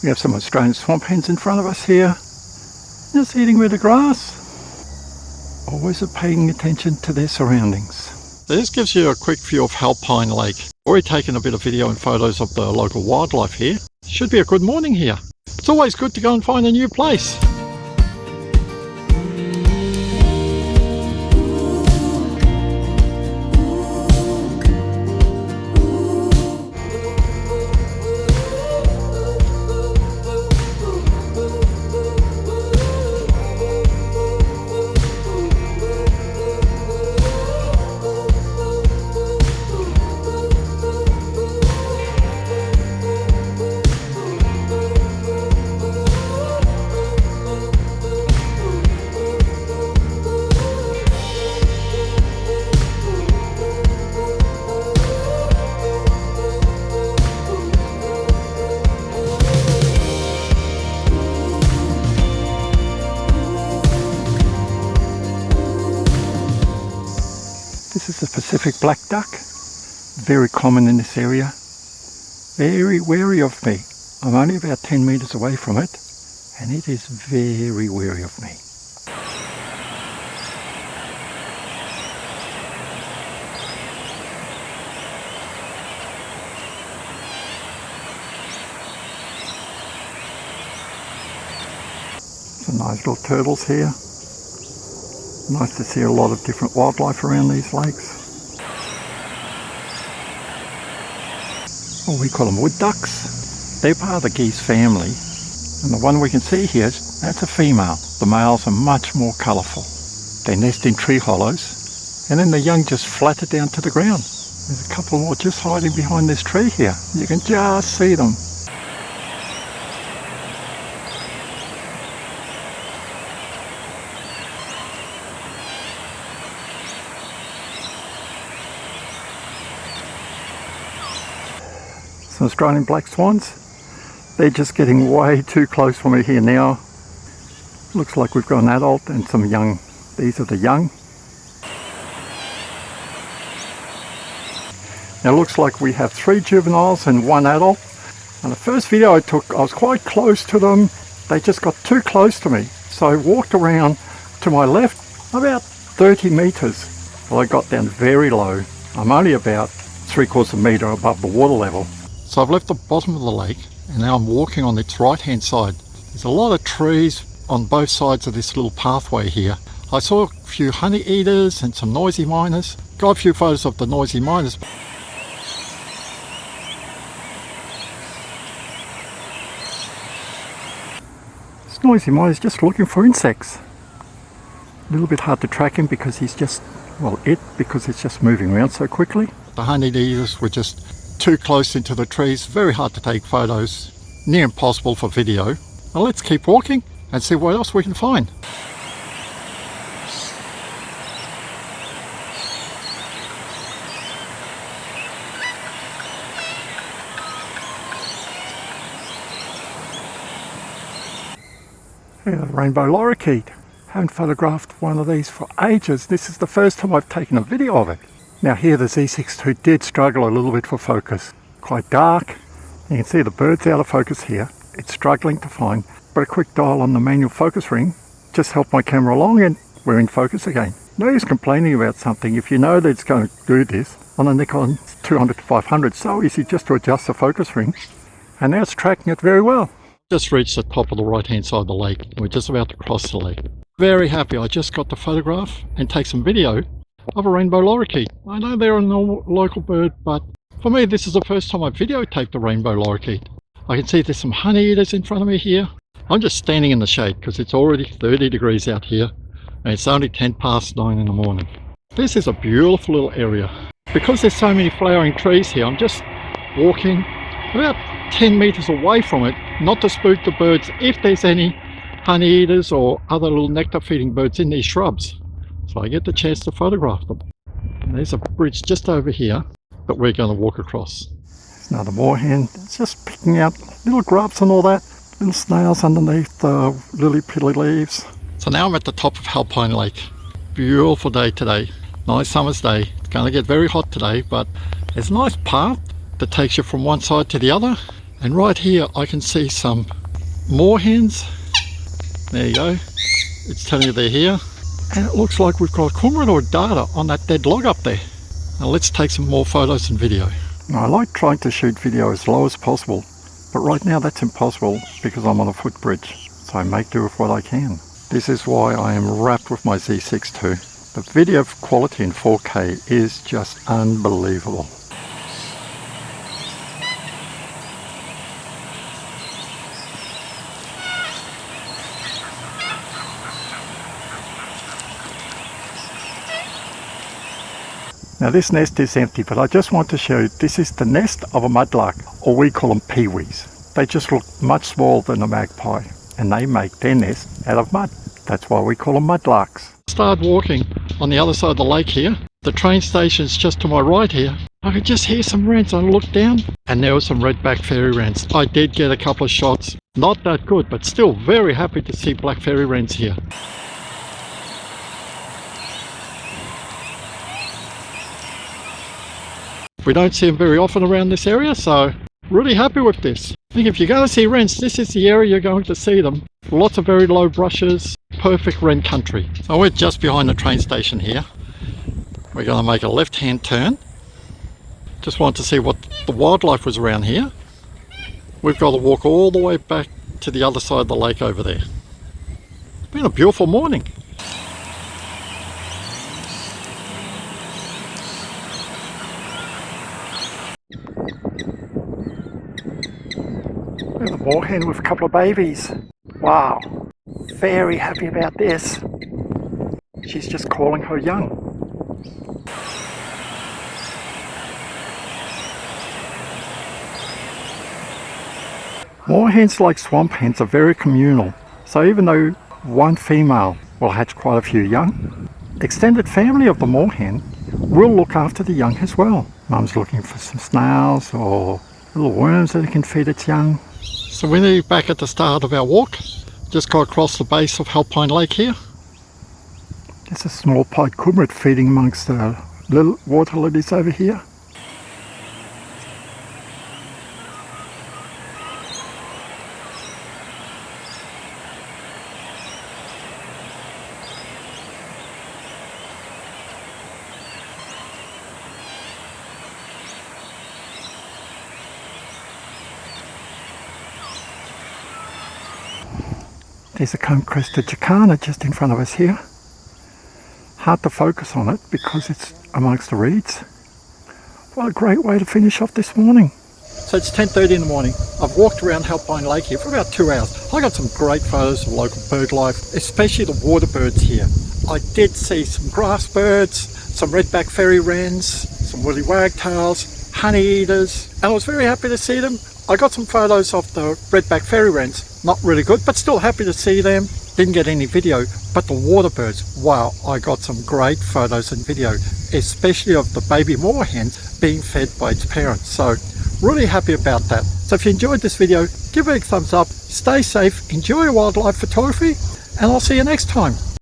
We have some Australian swamp hens in front of us here, just eating with the grass. Always paying attention to their surroundings. This gives you a quick view of Halpine Lake. Already taken a bit of video and photos of the local wildlife here. Should be a good morning here. It's always good to go and find a new place. This is the Pacific black duck, very common in this area. Very wary of me. I'm only about 10 meters away from it, and it is very wary of me. Some nice little turtles here. Nice to see a lot of different wildlife around these lakes. Well, we call them wood ducks. They're part of the geese family. And the one we can see here, that's a female. The males are much more colourful. They nest in tree hollows, and then the young just flatter down to the ground. There's a couple more just hiding behind this tree here. You can just see them. Some Australian black swans. They're just getting way too close for me here now. Looks like we've got an adult and some young. These are the young. Now it looks like we have 3 juveniles and 1 adult. And the first video I took, I was quite close to them. They just got too close to me. So I walked around to my left about 30 meters. Well, I got down very low. I'm only about 3/4 meter above the water level. So I've left the bottom of the lake and now I'm walking on its right hand side. There's a lot of trees on both sides of this little pathway here. I saw a few honey eaters and some noisy miners. Got a few photos of the noisy miners. This noisy miner's just looking for insects. A little bit hard to track him because he's just, because it's just moving around so quickly. The honey eaters were just too close into the trees, very hard to take photos, near impossible for video. Now let's keep walking and see what else we can find. Here's a rainbow lorikeet. Haven't photographed one of these for ages. This is the first time I've taken a video of it. Now here the Z6ii did struggle a little bit for focus. Quite dark. You can see the bird's out of focus here. It's struggling to find, but a quick dial on the manual focus ring just helped my camera along and we're in focus again. No use complaining about something if you know that it's going to do this. On the Nikon 200 to 500, so easy just to adjust the focus ring. And now it's tracking it very well. Just reached the top of the right hand side of the lake. We're just about to cross the lake. Very happy I just got to photograph and take some video of a rainbow lorikeet. I know they're a local bird, but for me this is the first time I've videotaped a rainbow lorikeet. I can see there's some honey eaters in front of me here. I'm just standing in the shade because it's already 30 degrees out here and it's only 9:10 in the morning. This is a beautiful little area. Because there's so many flowering trees here, I'm just walking about 10 meters away from it, not to spook the birds if there's any honey eaters or other little nectar feeding birds in these shrubs. So I get the chance to photograph them. And there's a bridge just over here that we're going to walk across. Another moorhen. It's just picking out little grubs and all that. Little snails underneath the lily-pilly leaves. So now I'm at the top of Halpine Lake. Beautiful day today. Nice summer's day. It's going to get very hot today, but there's a nice path that takes you from one side to the other. And right here I can see some moorhens. There you go. It's telling you they're here. And it looks like we've got cormorant or data on that dead log up there. Now let's take some more photos and video. Now I like trying to shoot video as low as possible, but right now that's impossible because I'm on a footbridge. So I make do with what I can. This is why I am wrapped with my Z6ii. The video quality in 4K is just unbelievable. Now this nest is empty, but I just want to show you this is the nest of a mudlark, or we call them peewees. They just look much smaller than a magpie, and they make their nest out of mud. That's why we call them mudlarks. Started walking on the other side of the lake here. The train station's just to my right here. I could just hear some wrens. I looked down and there were some red-backed fairy wrens. I did get a couple of shots. Not that good, but still very happy to see black fairy wrens here. We don't see them very often around this area, so really happy with this. I think if you're going to see wrens, this is the area you're going to see them. Lots of very low brushes, perfect wren country. So we're just behind the train station here. We're going to make a left-hand turn. Just wanted to see what the wildlife was around here. We've got to walk all the way back to the other side of the lake over there. It's been a beautiful morning. There's a moorhen with a couple of babies. Wow, very happy about this. She's just calling her young. Moorhens, like swamp hens, are very communal. So even though one female will hatch quite a few young, extended family of the moorhen will look after the young as well. Mum's looking for some snails or little worms that it can feed its young. So we're nearly back at the start of our walk. Just got across the base of Halpine Lake here. There's a small pied cormorant feeding amongst the little water lilies over here. There's a comb-crested jacana just in front of us here. Hard to focus on it because it's amongst the reeds. What a great way to finish off this morning. So it's 10:30 in the morning. I've walked around Halpine Lake here for about 2 hours. I got some great photos of local bird life, especially the water birds here. I did see some grass birds, some red-backed fairy wrens, some woolly wagtails, honey eaters, and I was very happy to see them. I got some photos of the red-backed fairy wrens. Not really good, but still happy to see them. Didn't get any video, but the water birds, wow, I got some great photos and video, especially of the baby moorhen being fed by its parents. So really happy about that. So if you enjoyed this video, give it a thumbs up, stay safe, enjoy your wildlife photography, and I'll see you next time.